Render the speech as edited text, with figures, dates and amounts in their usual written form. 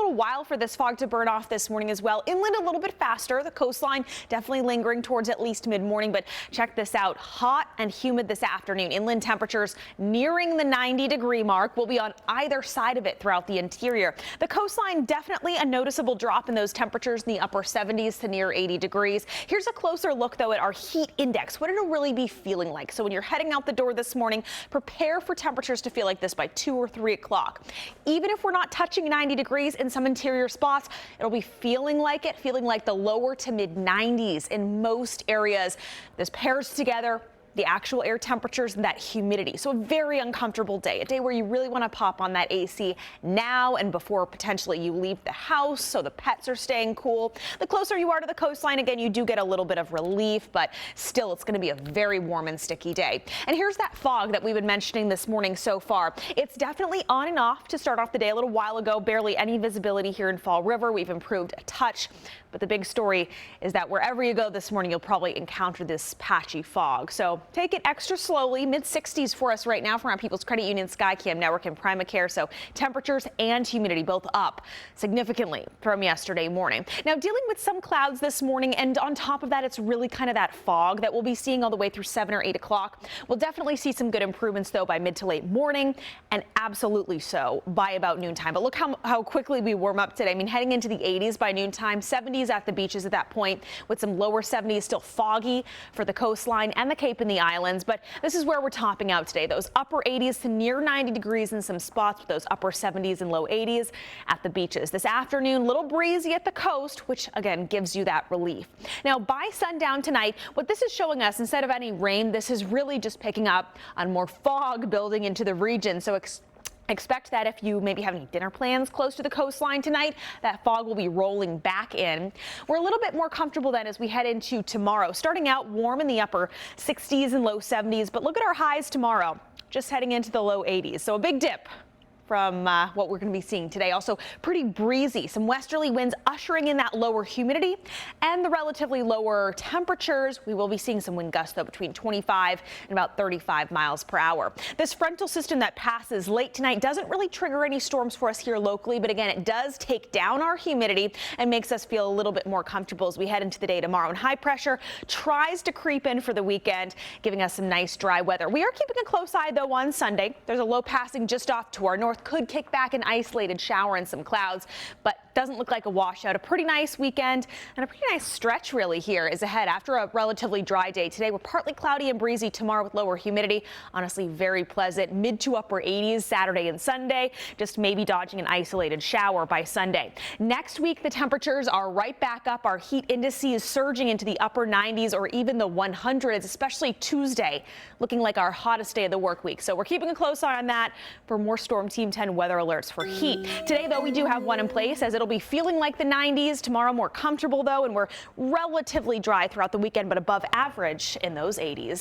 little while for this fog to burn off this morning as well. Inland a little bit faster. The coastline definitely lingering towards at least mid-morning, but check this out. Hot and humid this afternoon. Inland temperatures nearing the 90-degree mark. Will be on either side of it throughout the interior. The coastline definitely a noticeable drop in those temperatures in the upper 70s to near 80 degrees. Here's a closer look though at our heat index. What it'll really be feeling like. So when you're heading out the door this morning, prepare for temperatures to feel like this by 2 or 3 o'clock. Even if we're not touching 90 degrees in some interior spots, it'll be feeling like the lower to mid 90s in most areas. This pairs together the actual air temperatures and that humidity. So a very uncomfortable day, a day where you really want to pop on that AC now and before potentially you leave the house so the pets are staying cool. The closer you are to the coastline, again, you do get a little bit of relief, but still it's going to be a very warm and sticky day. And here's that fog that we've been mentioning this morning so far. It's definitely on and off to start off the day. A little while ago, barely any visibility here in Fall River. We've improved a touch, but the big story is that wherever you go this morning, you'll probably encounter this patchy fog. So take it extra slowly. Mid 60s for us right now from our People's Credit Union Skycam network and Primacare. So temperatures and humidity both up significantly from yesterday morning. Now dealing with some clouds this morning, and on top of that, it's really kind of that fog that we'll be seeing all the way through 7 or 8 o'clock. We'll definitely see some good improvements though by mid to late morning, and absolutely so by about noontime. But look how quickly we warm up today. I mean, heading into the 80s by noontime, 70s at the beaches at that point, with some lower 70s, still foggy for the coastline and the Cape and the islands. But this is where we're topping out today. Those upper 80s to near 90 degrees in some spots, with those upper 70s and low 80s at the beaches. This afternoon, little breezy at the coast, which again gives you that relief. Now by sundown tonight, what this is showing us, instead of any rain, this is really just picking up on more fog building into the region. So expect that if you maybe have any dinner plans close to the coastline tonight, that fog will be rolling back in. We're a little bit more comfortable then as we head into tomorrow. Starting out warm in the upper 60s and low 70s, but look at our highs tomorrow, just heading into the low 80s. So a big dip from what we're going to be seeing today. Also pretty breezy, some westerly winds ushering in that lower humidity and the relatively lower temperatures. We will be seeing some wind gusts though between 25 and about 35 miles per hour. This frontal system that passes late tonight doesn't really trigger any storms for us here locally, but again, it does take down our humidity and makes us feel a little bit more comfortable as we head into the day tomorrow. And high pressure tries to creep in for the weekend, giving us some nice dry weather. We are keeping a close eye though on Sunday. There's a low passing just off to our north. Could kick back an isolated shower and some clouds, but doesn't look like a washout. A pretty nice weekend and a pretty nice stretch really here is ahead after a relatively dry day today. We're partly cloudy and breezy tomorrow with lower humidity. Honestly, very pleasant. Mid to upper 80s Saturday and Sunday. Just maybe dodging an isolated shower by Sunday. Next week, the temperatures are right back up. Our heat indices surging into the upper 90s or even the 100s, especially Tuesday, looking like our hottest day of the work week. So we're keeping a close eye on that for more Storm Team 10 weather alerts for heat. Today, though, we do have one in place as it'll be feeling like the 90s. Tomorrow, more comfortable, though, and we're relatively dry throughout the weekend, but above average in those 80s.